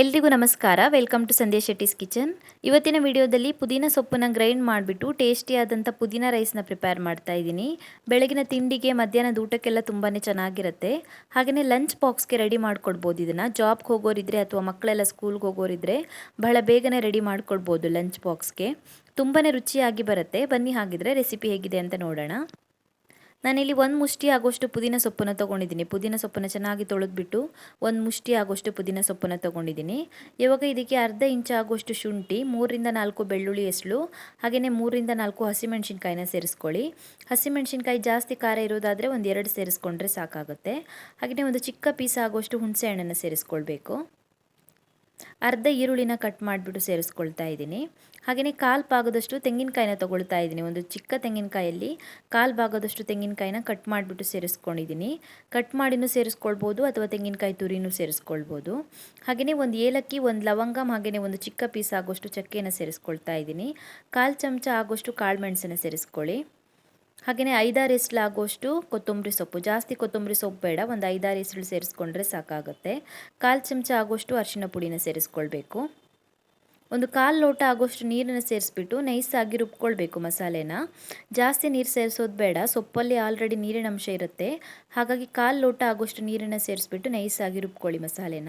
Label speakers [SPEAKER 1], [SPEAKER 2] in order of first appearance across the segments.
[SPEAKER 1] ಎಲ್ರಿಗೂ ನಮಸ್ಕಾರ. Welcome to Sandhya Shetty's kitchen. ಇವತ್ತಿನ ವಿಡಿಯೋದಲ್ಲಿ ಪುದೀನ ಸೊಪ್ಪನ್ನು ಗ್ರೈಂಡ್ ಮಾಡಿಬಿಟ್ಟು ಟೇಸ್ಟಿಯಾದಂಥ ಪುದೀನ ರೈಸ್ನ ಪ್ರಿಪೇರ್ ಮಾಡ್ತಾ ಇದ್ದೀನಿ. ಬೆಳಗಿನ ತಿಂಡಿಗೆ ಮಧ್ಯಾಹ್ನದ ಊಟಕ್ಕೆಲ್ಲ ತುಂಬಾ ಚೆನ್ನಾಗಿರುತ್ತೆ. ಹಾಗೆಯೇ ಲಂಚ್ ಬಾಕ್ಸ್ಗೆ ರೆಡಿ ಮಾಡ್ಕೊಡ್ಬೋದು. ಇದನ್ನು ಜಾಬ್ಗೆ ಹೋಗೋರಿದ್ರೆ ಅಥವಾ ಮಕ್ಕಳೆಲ್ಲ ಸ್ಕೂಲ್ಗೆ ಹೋಗೋರಿದ್ರೆ ಬಹಳ ಬೇಗನೆ ರೆಡಿ ಮಾಡ್ಕೊಡ್ಬೋದು ಲಂಚ್ ಬಾಕ್ಸ್ಗೆ. ತುಂಬಾ ರುಚಿಯಾಗಿ ಬರುತ್ತೆ. ಬನ್ನಿ ಹಾಗಿದ್ರೆ ರೆಸಿಪಿ ಹೇಗಿದೆ ಅಂತ ನೋಡೋಣ. ನಾನಿಲ್ಲಿ ಒಂದು ಮುಷ್ಟಿ ಆಗೋಷ್ಟು ಪುದೀನ ಸೊಪ್ಪನ್ನು ತೊಗೊಂಡಿದ್ದೀನಿ. ಪುದೀನ ಸೊಪ್ಪನ್ನು ಚೆನ್ನಾಗಿ ತೊಳೆದ್ಬಿಟ್ಟು ಒಂದು ಮುಷ್ಟಿ ಆಗೋಷ್ಟು ಪುದೀನ ಸೊಪ್ಪನ್ನು ತೊಗೊಂಡಿದ್ದೀನಿ. ಇವಾಗ ಇದಕ್ಕೆ ಅರ್ಧ ಇಂಚು ಆಗೋಷ್ಟು ಶುಂಠಿ, 3ರಿಂದ 4 ಬೆಳ್ಳುಳ್ಳಿ ಎಸಳು, ಹಾಗೆಯೇ 3ರಿಂದ 4 ಹಸಿಮೆಣಸಿನ್ಕಾಯಿನ ಸೇರಿಸ್ಕೊಳ್ಳಿ. ಹಸಿಮೆಣಸಿನ್ಕಾಯಿ ಜಾಸ್ತಿ ಖಾರ ಇರೋದಾದರೆ ಒಂದು 2 ಸೇರಿಸ್ಕೊಂಡ್ರೆ ಸಾಕಾಗುತ್ತೆ. ಹಾಗೆಯೇ ಒಂದು ಚಿಕ್ಕ ಪೀಸ್ ಆಗೋಷ್ಟು ಹುಣಸೆ ಹಣ್ಣನ್ನು ಸೇರಿಸ್ಕೊಳ್ಬೇಕು. ಅರ್ಧ ಈರುಳ್ಳಿನ ಕಟ್ ಮಾಡಿಬಿಟ್ಟು ಸೇರಿಸ್ಕೊಳ್ತಾ ಇದ್ದೀನಿ. ಹಾಗೆಯೇ ಕಾಲು ಭಾಗದಷ್ಟು ತೆಂಗಿನಕಾಯಿನ ತೊಗೊಳ್ತಾ ಇದ್ದೀನಿ. ಒಂದು ಚಿಕ್ಕ ತೆಂಗಿನಕಾಯಲ್ಲಿ ಕಾಲು ಭಾಗದಷ್ಟು ತೆಂಗಿನಕಾಯಿನ ಕಟ್ ಮಾಡಿಬಿಟ್ಟು ಸೇರಿಸ್ಕೊಂಡಿದ್ದೀನಿ. ಕಟ್ ಮಾಡಿನೂ ಸೇರಿಸ್ಕೊಳ್ಬೋದು ಅಥವಾ ತೆಂಗಿನಕಾಯಿ ತುರಿನೂ ಸೇರಿಸ್ಕೊಳ್ಬೋದು. ಹಾಗೆಯೇ ಒಂದು ಏಲಕ್ಕಿ, ಒಂದು ಲವಂಗ, ಹಾಗೆಯೇ ಒಂದು ಚಿಕ್ಕ ಪೀಸ್ ಆಗೋಷ್ಟು ಚಕ್ಕೆನ ಸೇರಿಸ್ಕೊಳ್ತಾ ಇದ್ದೀನಿ. 1/4 ಚಮಚ ಆಗೋಷ್ಟು ಕಾಳು ಮೆಣಸನ್ನು ಸೇರಿಸ್ಕೊಳ್ಳಿ. ಹಾಗೆಯೇ 5-6 ಎಸಳು ಆಗೋಷ್ಟು ಕೊತ್ತಂಬರಿ ಸೊಪ್ಪು, ಜಾಸ್ತಿ ಕೊತ್ತಂಬರಿ ಸೊಪ್ಪು ಬೇಡ, ಒಂದು 5-6 ಎಸಳು ಸೇರಿಸ್ಕೊಂಡ್ರೆ ಸಾಕಾಗುತ್ತೆ. 1/4 ಚಮಚ ಆಗೋಷ್ಟು ಅರಿಶಿನ ಪುಡಿನ ಸೇರಿಸ್ಕೊಳ್ಬೇಕು. ಒಂದು 1/4 ಲೋಟ ಆಗೋಷ್ಟು ನೀರನ್ನು ಸೇರಿಸ್ಬಿಟ್ಟು ನೈಸಾಗಿ ರುಬ್ಕೊಳ್ಬೇಕು ಮಸಾಲೆನ. ಜಾಸ್ತಿ ನೀರು ಸೇರಿಸೋದು ಬೇಡ, ಸೊಪ್ಪಲ್ಲಿ ಆಲ್ರೆಡಿ ನೀರಿನ ಅಂಶ ಇರುತ್ತೆ. ಹಾಗಾಗಿ 1/4 ಲೋಟ ಆಗೋಷ್ಟು ನೀರನ್ನು ಸೇರಿಸ್ಬಿಟ್ಟು ನೈಸಾಗಿ ರುಬ್ಕೊಳ್ಳಿ ಮಸಾಲೆನ.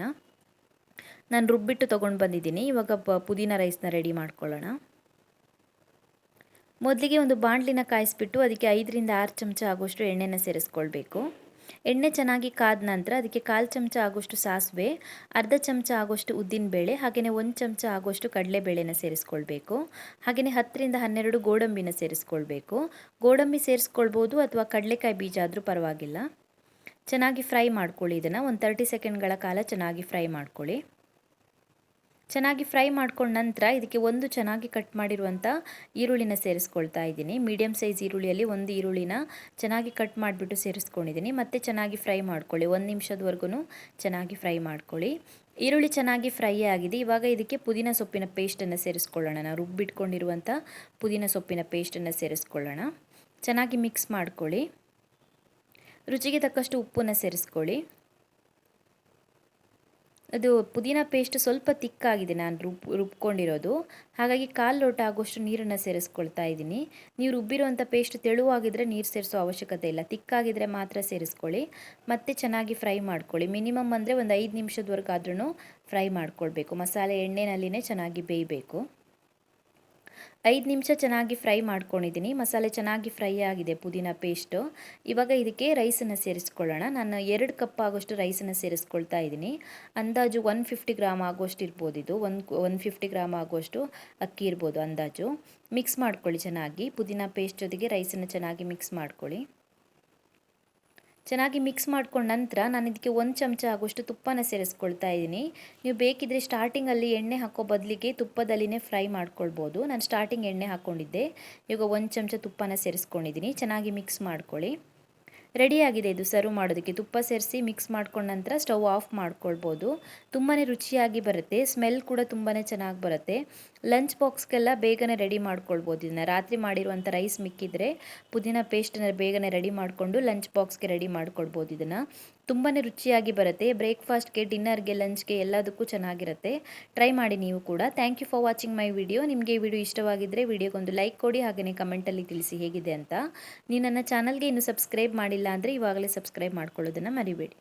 [SPEAKER 1] ನಾನು ರುಬ್ಬಿಟ್ಟು ತೊಗೊಂಡು ಬಂದಿದ್ದೀನಿ. ಇವಾಗ ಪುದೀನ ರೈಸ್ನ ರೆಡಿ ಮಾಡ್ಕೊಳ್ಳೋಣ. ಮೊದಲಿಗೆ ಒಂದು ಬಾಣಲಿನ ಕಾಯಿಸ್ಬಿಟ್ಟು ಅದಕ್ಕೆ 5ರಿಂದ 6 ಚಮಚ ಆಗೋಷ್ಟು ಎಣ್ಣೆನ ಸೇರಿಸ್ಕೊಳ್ಬೇಕು. ಎಣ್ಣೆ ಚೆನ್ನಾಗಿ ಕಾದ ನಂತರ ಅದಕ್ಕೆ 1/4 ಚಮಚ ಆಗೋಷ್ಟು ಸಾಸಿವೆ, ಅರ್ಧ ಚಮಚ ಆಗೋಷ್ಟು ಉದ್ದಿನಬೇಳೆ, ಹಾಗೆಯೇ 1 ಚಮಚ ಆಗೋಷ್ಟು ಕಡಲೆಬೇಳೆನ ಸೇರಿಸ್ಕೊಳ್ಬೇಕು. ಹಾಗೆಯೇ 10ರಿಂದ 12 ಗೋಡಂಬಿನ ಸೇರಿಸ್ಕೊಳ್ಬೇಕು. ಗೋಡಂಬಿ ಸೇರಿಸ್ಕೊಳ್ಬೋದು ಅಥವಾ ಕಡಲೆಕಾಯಿ ಬೀಜ ಆದರೂ ಪರವಾಗಿಲ್ಲ. ಚೆನ್ನಾಗಿ ಫ್ರೈ ಮಾಡ್ಕೊಳ್ಳಿ. ಇದನ್ನು ಒಂದು 30 ಸೆಕೆಂಡ್ಗಳ ಕಾಲ ಚೆನ್ನಾಗಿ ಫ್ರೈ ಮಾಡ್ಕೊಳ್ಳಿ. ಚೆನ್ನಾಗಿ ಫ್ರೈ ಮಾಡ್ಕೊಂಡ ನಂತರ ಇದಕ್ಕೆ ಒಂದು ಚೆನ್ನಾಗಿ ಕಟ್ ಮಾಡಿರುವಂಥ ಈರುಳ್ಳಿನ ಸೇರಿಸ್ಕೊಳ್ತಾ ಇದ್ದೀನಿ. ಮೀಡಿಯಮ್ ಸೈಜ್ ಈರುಳ್ಳಿಯಲ್ಲಿ ಒಂದು ಈರುಳ್ಳಿನ ಚೆನ್ನಾಗಿ ಕಟ್ ಮಾಡಿಬಿಟ್ಟು ಸೇರಿಸ್ಕೊಂಡಿದ್ದೀನಿ. ಮತ್ತೆ ಚೆನ್ನಾಗಿ ಫ್ರೈ ಮಾಡ್ಕೊಳ್ಳಿ. 1 ನಿಮಿಷದವರೆಗೂ ಚೆನ್ನಾಗಿ ಫ್ರೈ ಮಾಡ್ಕೊಳ್ಳಿ. ಈರುಳ್ಳಿ ಚೆನ್ನಾಗಿ ಫ್ರೈ ಆಗಿದೆ. ಇವಾಗ ಇದಕ್ಕೆ ಪುದೀನ ಸೊಪ್ಪಿನ ಪೇಸ್ಟನ್ನು ಸೇರಿಸ್ಕೊಳ್ಳೋಣ. ನಾವು ರುಬ್ಬಿಟ್ಕೊಂಡಿರುವಂಥ ಪುದೀನ ಸೊಪ್ಪಿನ ಪೇಸ್ಟನ್ನು ಸೇರಿಸ್ಕೊಳ್ಳೋಣ. ಚೆನ್ನಾಗಿ ಮಿಕ್ಸ್ ಮಾಡ್ಕೊಳ್ಳಿ. ರುಚಿಗೆ ತಕ್ಕಷ್ಟು ಉಪ್ಪನ್ನು ಸೇರಿಸ್ಕೊಳ್ಳಿ. ಅದು ಪುದೀನ ಪೇಸ್ಟ್ ಸ್ವಲ್ಪ ತಿಕ್ಕಾಗಿದೆ ನಾನು ರುಬ್ಕೊಂಡಿರೋದು. ಹಾಗಾಗಿ 1/4 ಲೋಟ ಆಗೋಷ್ಟು ನೀರನ್ನು ಸೇರಿಸ್ಕೊಳ್ತಾ ಇದ್ದೀನಿ. ನೀವು ರುಬ್ಬಿರುವಂಥ ಪೇಸ್ಟ್ ತೆಳುವಾಗಿದ್ದರೆ ನೀರು ಸೇರಿಸೋ ಅವಶ್ಯಕತೆ ಇಲ್ಲ. ತಿಕ್ಕಾಗಿದ್ದರೆ ಮಾತ್ರ ಸೇರಿಸ್ಕೊಳ್ಳಿ. ಮತ್ತೆ ಚೆನ್ನಾಗಿ ಫ್ರೈ ಮಾಡ್ಕೊಳ್ಳಿ. ಮಿನಿಮಮ್ ಅಂದರೆ ಒಂದು 5 ನಿಮಿಷದವರೆಗಾದ್ರೂ ಫ್ರೈ ಮಾಡ್ಕೊಳ್ಬೇಕು. ಮಸಾಲೆ ಎಣ್ಣೆನಲ್ಲಿನೇ ಚೆನ್ನಾಗಿ ಬೇಯಬೇಕು. 5 ನಿಮಿಷ ಚೆನ್ನಾಗಿ ಫ್ರೈ ಮಾಡ್ಕೊಂಡಿದ್ದೀನಿ. ಮಸಾಲೆ ಚೆನ್ನಾಗಿ ಫ್ರೈ ಆಗಿದೆ ಪುದೀನ ಪೇಸ್ಟು. ಇವಾಗ ಇದಕ್ಕೆ ರೈಸನ್ನು ಸೇರಿಸ್ಕೊಳ್ಳೋಣ. ನಾನು 2 ಕಪ್ ಆಗೋಷ್ಟು ರೈಸನ್ನು ಸೇರಿಸ್ಕೊಳ್ತಾ ಇದ್ದೀನಿ. ಅಂದಾಜು 150 ಗ್ರಾಮ್ ಆಗೋಷ್ಟು ಇರ್ಬೋದು. ಇದು 150 ಗ್ರಾಮ್ ಆಗೋಷ್ಟು ಅಕ್ಕಿ ಇರ್ಬೋದು ಅಂದಾಜು. ಮಿಕ್ಸ್ ಮಾಡ್ಕೊಳ್ಳಿ ಚೆನ್ನಾಗಿ. ಪುದೀನ ಪೇಸ್ಟ್ ಜೊತೆಗೆ ರೈಸನ್ನು ಚೆನ್ನಾಗಿ ಮಿಕ್ಸ್ ಮಾಡ್ಕೊಳ್ಳಿ. ಚೆನ್ನಾಗಿ ಮಿಕ್ಸ್ ಮಾಡ್ಕೊಂಡ ನಂತರ ನಾನು ಇದಕ್ಕೆ 1 ಚಮಚ ಆಗೋಷ್ಟು ತುಪ್ಪನ ಸೇರಿಸ್ಕೊಳ್ತಾ ಇದ್ದೀನಿ. ನೀವು ಬೇಕಿದ್ದರೆ ಸ್ಟಾರ್ಟಿಂಗಲ್ಲಿ ಎಣ್ಣೆ ಹಾಕೋ ಬದಲಿಗೆ ತುಪ್ಪದಲ್ಲಿನೇ ಫ್ರೈ ಮಾಡ್ಕೊಳ್ಬೋದು. ನಾನು ಸ್ಟಾರ್ಟಿಂಗ್ ಎಣ್ಣೆ ಹಾಕ್ಕೊಂಡಿದ್ದೆ. ಈಗ 1 ಚಮಚ ತುಪ್ಪನ ಸೇರಿಸ್ಕೊಂಡಿದ್ದೀನಿ. ಚೆನ್ನಾಗಿ ಮಿಕ್ಸ್ ಮಾಡ್ಕೊಳ್ಳಿ. ರೆಡಿಯಾಗಿದೆ ಇದು ಸರ್ವ್ ಮಾಡೋದಕ್ಕೆ. ತುಪ್ಪ ಸೇರಿಸಿ ಮಿಕ್ಸ್ ಮಾಡ್ಕೊಂಡ ನಂತರ ಸ್ಟವ್ ಆಫ್ ಮಾಡ್ಕೊಳ್ಬೋದು. ತುಂಬಾ ರುಚಿಯಾಗಿ ಬರುತ್ತೆ. ಸ್ಮೆಲ್ ಕೂಡ ತುಂಬಾ ಚೆನ್ನಾಗಿ ಬರುತ್ತೆ. ಲಂಚ್ ಬಾಕ್ಸ್ಗೆಲ್ಲ ಬೇಗನೆ ರೆಡಿ ಮಾಡ್ಕೊಳ್ಬೋದು. ಇದನ್ನು ರಾತ್ರಿ ಮಾಡಿರುವಂಥ ರೈಸ್ ಮಿಕ್ಕಿದ್ರೆ ಪುದೀನ ಪೇಸ್ಟನ್ನು ಬೇಗನೆ ರೆಡಿ ಮಾಡಿಕೊಂಡು ಲಂಚ್ ಬಾಕ್ಸ್ಗೆ ರೆಡಿ ಮಾಡ್ಕೊಳ್ಬೋದು. ಇದನ್ನು ತುಂಬಾ ರುಚಿಯಾಗಿ ಬರುತ್ತೆ. ಬ್ರೇಕ್ಫಾಸ್ಟ್ಗೆ, ಡಿನ್ನರ್ಗೆ, ಲಂಚ್ಗೆ ಎಲ್ಲದಕ್ಕೂ ಚೆನ್ನಾಗಿರುತ್ತೆ. ಟ್ರೈ ಮಾಡಿ ನೀವು ಕೂಡ. Thank you for watching my video. ನಿಮಗೆ ಈ ವಿಡಿಯೋ ಇಷ್ಟವಾಗಿದ್ದರೆ ವಿಡಿಯೋಗೊಂದು ಲೈಕ್ ಕೊಡಿ. ಹಾಗೆಯೇ ಕಮೆಂಟಲ್ಲಿ ತಿಳಿಸಿ ಹೇಗಿದೆ ಅಂತ. ನೀವು ನನ್ನ ಚಾನಲ್ಗೆ ಇನ್ನೂ ಸಬ್ಸ್ಕ್ರೈಬ್ ಮಾಡಿಲ್ಲ ಅಂದರೆ ಇವಾಗಲೇ ಸಬ್ಸ್ಕ್ರೈಬ್ ಮಾಡ್ಕೊಳ್ಳೋದನ್ನು ಮರಿಬೇಡಿ.